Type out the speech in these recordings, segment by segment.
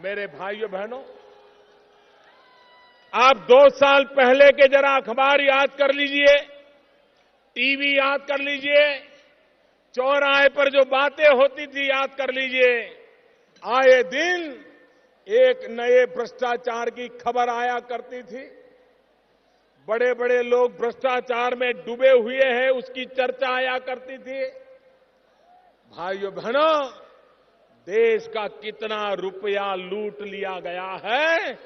मेरे भाइयों बहनों, आप 2 साल पहले के जरा अखबार याद कर लीजिए, टीवी याद कर लीजिए, चौराहे पर जो बातें होती थी याद कर लीजिए। आए दिन एक नए भ्रष्टाचार की खबर आया करती थी। बड़े बड़े लोग भ्रष्टाचार में डूबे हुए हैं, उसकी चर्चा आया करती थी। भाइयों बहनों, देश का कितना रुपया लूट लिया गया है,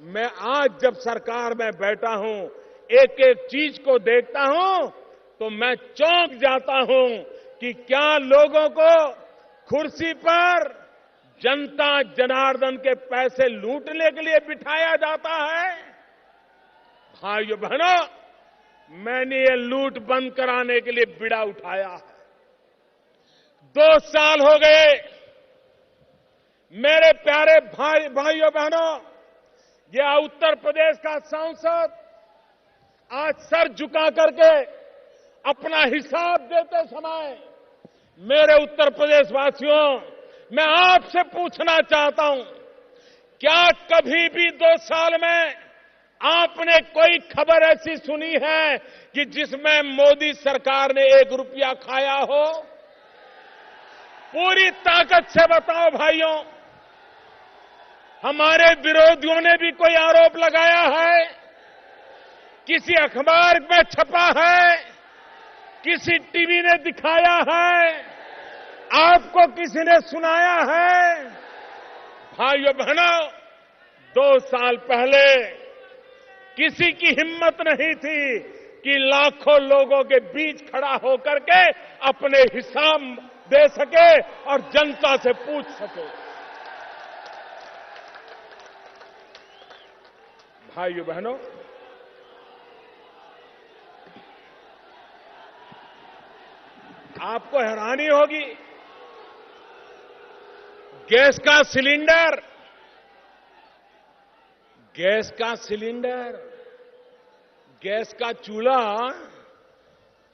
मैं आज जब सरकार में बैठा हूं, एक एक चीज को देखता हूं तो मैं चौंक जाता हूं कि क्या लोगों को कुर्सी पर जनता जनार्दन के पैसे लूटने के लिए बिठाया जाता है। भाइयों बहनों, मैंने ये लूट बंद कराने के लिए बीड़ा उठाया है। 2 साल हो गए। मेरे प्यारे भाइयों बहनों, यह उत्तर प्रदेश का सांसद आज सर झुका करके अपना हिसाब देते समय मेरे उत्तर प्रदेश वासियों, मैं आपसे पूछना चाहता हूं, क्या कभी भी 2 साल में आपने कोई खबर ऐसी सुनी है कि जिसमें मोदी सरकार ने 1 रुपया खाया हो? पूरी ताकत से बताओ भाइयों। हमारे विरोधियों ने भी कोई आरोप लगाया है? किसी अखबार में छपा है? किसी टीवी ने दिखाया है? आपको किसी ने सुनाया है? भाइयों बहनों, 2 साल पहले किसी की हिम्मत नहीं थी कि लाखों लोगों के बीच खड़ा होकर के अपने हिसाब दे सके और जनता से पूछ सके। भाइयों बहनों, आपको हैरानी होगी, गैस का सिलेंडर, गैस का चूल्हा,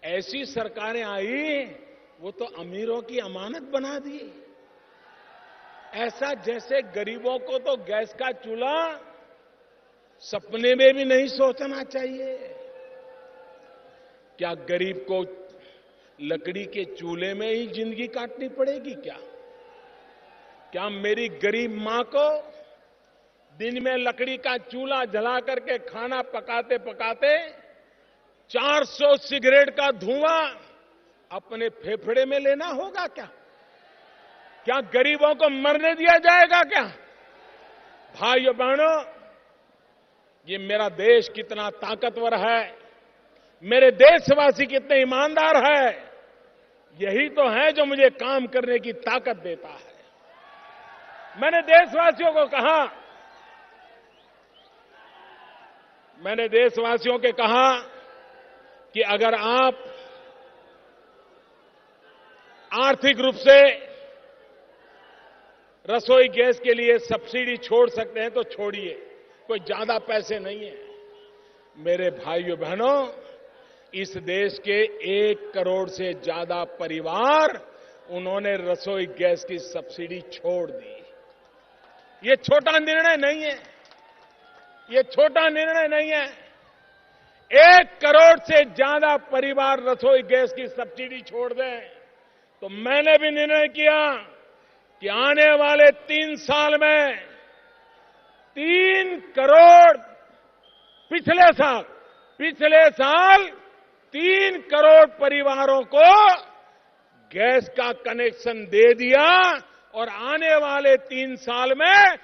ऐसी सरकारें आई वो तो अमीरों की अमानत बना दी। ऐसा जैसे गरीबों को तो गैस का चूल्हा सपने में भी नहीं सोचना चाहिए। क्या गरीब को लकड़ी के चूल्हे में ही जिंदगी काटनी पड़ेगी क्या? क्या मेरी गरीब मां को दिन में लकड़ी का चूल्हा जला करके खाना पकाते पकाते 400 सिगरेट का धुआं अपने फेफड़े में लेना होगा क्या? क्या गरीबों को मरने दिया जाएगा क्या? भाइयों बहनों, ये मेरा देश कितना ताकतवर है, मेरे देशवासी कितने ईमानदार है, यही तो है जो मुझे काम करने की ताकत देता है। मैंने देशवासियों के कहा कि अगर आप आर्थिक रूप से रसोई गैस के लिए सब्सिडी छोड़ सकते हैं तो छोड़िए, कोई ज्यादा पैसे नहीं है। मेरे भाइयों बहनों, इस देश के 1 करोड़ से ज्यादा परिवार, उन्होंने रसोई गैस की सब्सिडी छोड़ दी। ये छोटा निर्णय नहीं है, ये छोटा निर्णय नहीं है। 1 करोड़ से ज्यादा परिवार रसोई गैस की सब्सिडी छोड़ दें तो मैंने भी निर्णय किया कि आने वाले 3 साल में 3 करोड़, पिछले साल 3 करोड़ परिवारों को गैस का कनेक्शन दे दिया और आने वाले 3 साल में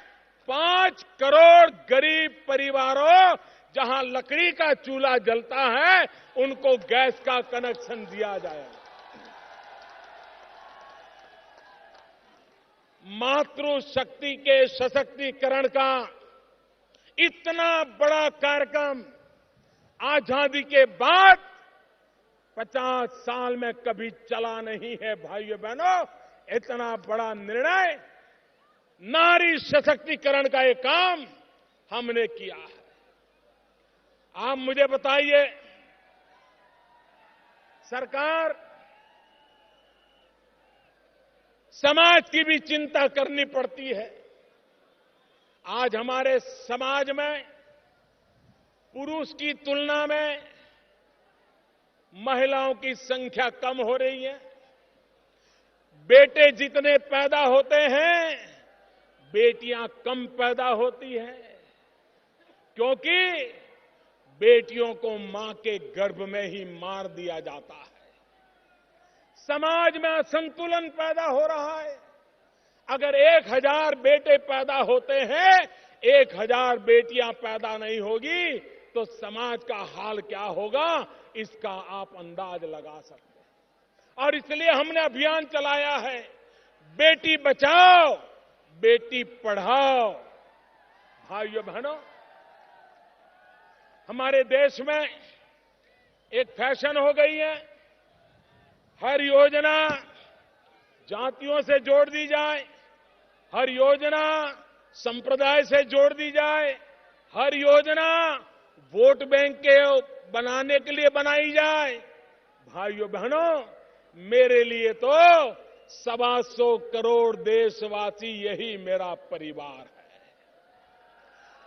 5 करोड़ गरीब परिवारों, जहां लकड़ी का चूल्हा जलता है, उनको गैस का कनेक्शन दिया जाएगा। मातृशक्ति के सशक्तिकरण का इतना बड़ा कार्यक्रम आजादी के बाद 50 साल में कभी चला नहीं है। भाइयों बहनों, इतना बड़ा निर्णय, नारी सशक्तिकरण का ये काम हमने किया है। आप मुझे बताइए, सरकार समाज की भी चिंता करनी पड़ती है। आज हमारे समाज में पुरुष की तुलना में महिलाओं की संख्या कम हो रही है। बेटे जितने पैदा होते हैं, बेटियां कम पैदा होती हैं, क्योंकि बेटियों को मां के गर्भ में ही मार दिया जाता है। समाज में असंतुलन पैदा हो रहा है। अगर 1000 बेटे पैदा होते हैं, 1000 बेटियां पैदा नहीं होगी तो समाज का हाल क्या होगा, इसका आप अंदाज लगा सकते हैं। और इसलिए हमने अभियान चलाया है, बेटी बचाओ बेटी पढ़ाओ। भाइयों बहनों, हमारे देश में एक फैशन हो गई है, हर योजना जातियों से जोड़ दी जाए, हर योजना संप्रदाय से जोड़ दी जाए, हर योजना वोट बैंक के बनाने के लिए बनाई जाए। भाइयों बहनों, मेरे लिए तो 125 करोड़ देशवासी यही मेरा परिवार है।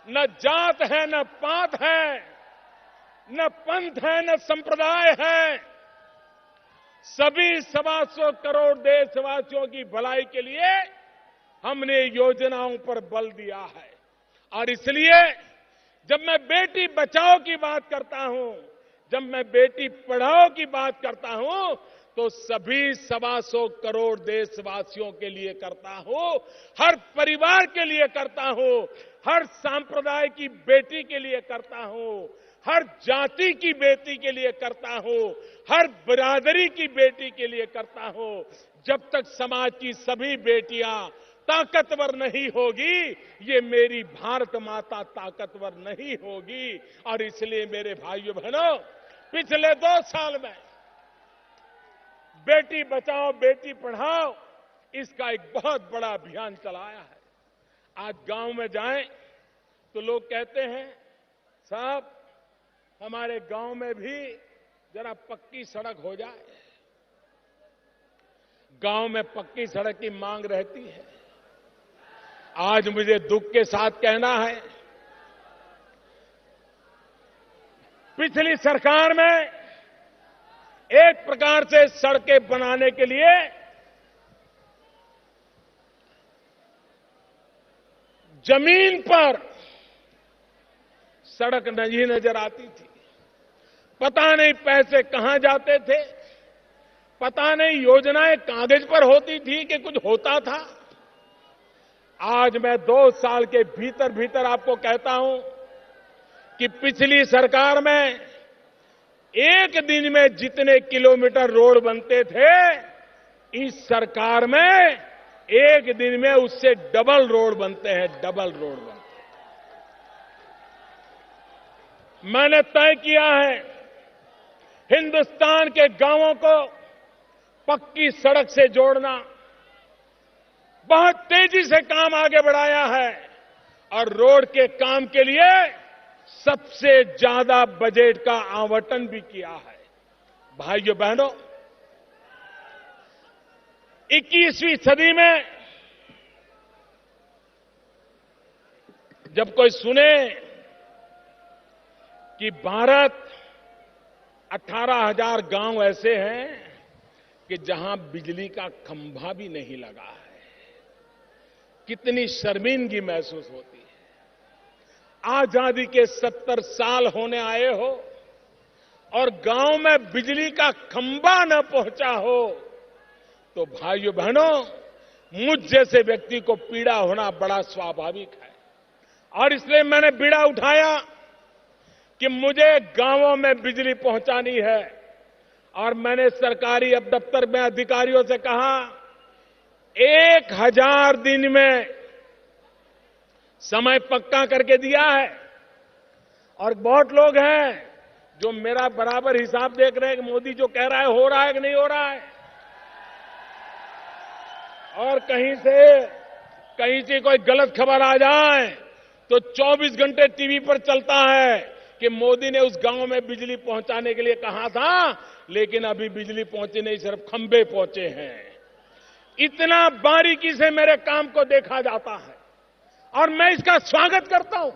न जात है, न पात है, न पंथ है, न संप्रदाय है। सभी 125 करोड़ देशवासियों की भलाई के लिए हमने योजनाओं पर बल दिया है। और इसलिए जब मैं बेटी बचाओ की बात करता हूं, जब मैं बेटी पढ़ाओ की बात करता हूं, तो सभी 125 करोड़ देशवासियों के लिए करता हूं, हर परिवार के लिए करता हूं, हर संप्रदाय की बेटी के लिए करता हूं, हर जाति की बेटी के लिए करता हूं, हर बिरादरी की बेटी के लिए करता हूं। जब तक समाज की सभी बेटियां ताकतवर नहीं होगी, ये मेरी भारत माता ताकतवर नहीं होगी। और इसलिए मेरे भाइयों बहनों, पिछले 2 साल में बेटी बचाओ बेटी पढ़ाओ, इसका एक बहुत बड़ा अभियान चलाया है। आज गांव में जाएं तो लोग कहते हैं, साहब हमारे गांव में भी जरा पक्की सड़क हो जाए। गांव में पक्की सड़क की मांग रहती है। आज मुझे दुख के साथ कहना है, पिछली सरकार में एक प्रकार से सड़कें बनाने के लिए जमीन पर सड़क नहीं नजर आती थी। पता नहीं पैसे कहां जाते थे, पता नहीं योजनाएं कागज पर होती थी कि कुछ होता था। आज मैं 2 साल के भीतर भीतर आपको कहता हूं कि पिछली सरकार में एक दिन में जितने किलोमीटर रोड बनते थे, इस सरकार में एक दिन में उससे डबल रोड बनते हैं, डबल रोड बनते हैं। मैंने तय किया है, हिंदुस्तान के गांवों को पक्की सड़क से जोड़ना। बहुत तेजी से काम आगे बढ़ाया है और रोड के काम के लिए सबसे ज्यादा बजट का आवंटन भी किया है। भाइयों बहनों, 21वीं सदी में जब कोई सुने कि भारत 18,000 गांव ऐसे हैं कि जहां बिजली का खंभा भी नहीं लगा है, कितनी शर्मिंदगी महसूस होती है। आजादी के 70 साल होने आए हो और गांव में बिजली का खंभा न पहुंचा हो, तो भाइयों बहनों, मुझ जैसे व्यक्ति को पीड़ा होना बड़ा स्वाभाविक है। और इसलिए मैंने बीड़ा उठाया कि मुझे गांवों में बिजली पहुंचानी है। और मैंने सरकारी अब दफ्तर में अधिकारियों से कहा, 1000 दिन में समय पक्का करके दिया है। और बहुत लोग हैं जो मेरा बराबर हिसाब देख रहे हैं कि मोदी जो कह रहा है हो रहा है कि नहीं हो रहा है। और कहीं से कोई गलत खबर आ जाए तो 24 घंटे टीवी पर चलता है कि मोदी ने उस गांव में बिजली पहुंचाने के लिए कहा था, लेकिन अभी बिजली पहुंची नहीं, सिर्फ खंभे पहुंचे हैं। इतना बारीकी से मेरे काम को देखा जाता है। और मैं इसका स्वागत करता हूं।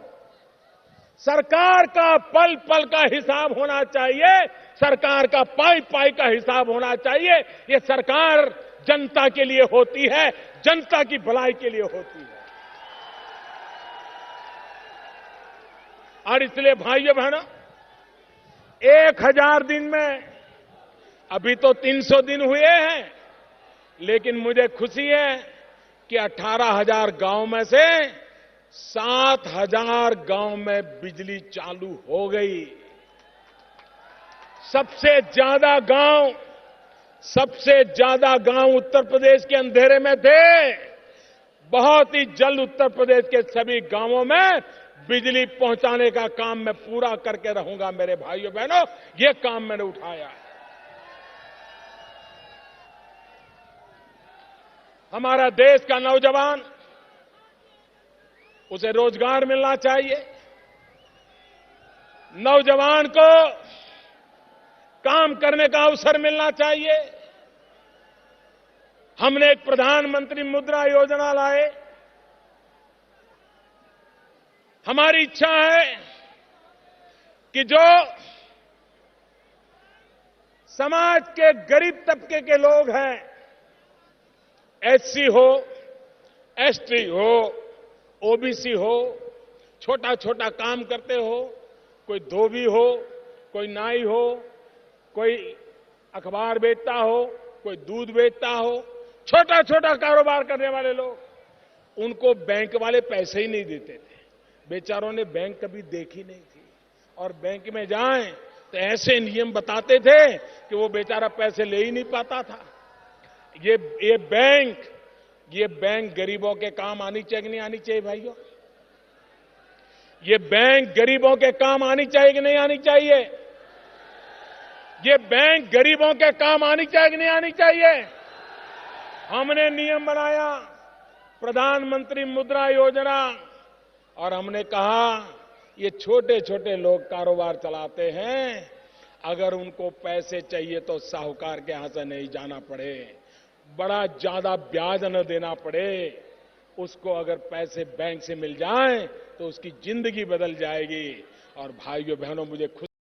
सरकार का पल पल का हिसाब होना चाहिए, सरकार का पाई पाई का हिसाब होना चाहिए। ये सरकार जनता के लिए होती है, जनता की भलाई के लिए होती है। और इसलिए भाइयों बहनों, 1000 दिन में, अभी तो 300 दिन हुए हैं, लेकिन मुझे खुशी है कि 18,000 गांव में से 7,000 गांव में बिजली चालू हो गई। सबसे ज्यादा गांव उत्तर प्रदेश के अंधेरे में थे। बहुत ही जल्द उत्तर प्रदेश के सभी गांवों में बिजली पहुंचाने का काम मैं पूरा करके रहूंगा। मेरे भाइयों बहनों, ये काम मैंने उठाया है। हमारा देश का नौजवान, उसे रोजगार मिलना चाहिए। नौजवान को काम करने का अवसर मिलना चाहिए। हमने एक प्रधानमंत्री मुद्रा योजना लाए। हमारी इच्छा है कि जो समाज के गरीब तबके के लोग हैं, एससी हो, एसटी हो, ओबीसी हो, छोटा छोटा काम करते हो, कोई धोबी हो, कोई नाई हो, कोई अखबार बेचता हो, कोई दूध बेचता हो, छोटा छोटा कारोबार करने वाले लोग, उनको बैंक वाले पैसे ही नहीं देते थे। बेचारों ने बैंक कभी देखी नहीं थी, और बैंक में जाएं तो ऐसे नियम बताते थे कि वो बेचारा पैसे ले ही नहीं पाता था। ये बैंक गरीबों के काम आनी चाहिए कि नहीं आनी चाहिए भाइयों? ये बैंक गरीबों के काम आनी चाहिए कि नहीं आनी चाहिए? ये बैंक गरीबों के काम आनी चाहिए कि नहीं आनी चाहिए? हमने नियम बनाया, प्रधानमंत्री मुद्रा योजना, और हमने कहा ये छोटे छोटे लोग कारोबार चलाते हैं, अगर उनको पैसे चाहिए तो साहूकार के यहां से नहीं जाना पड़े, बड़ा ज्यादा ब्याज न देना पड़े, उसको अगर पैसे बैंक से मिल जाएं तो उसकी जिंदगी बदल जाएगी। और भाइयों बहनों, मुझे खुशी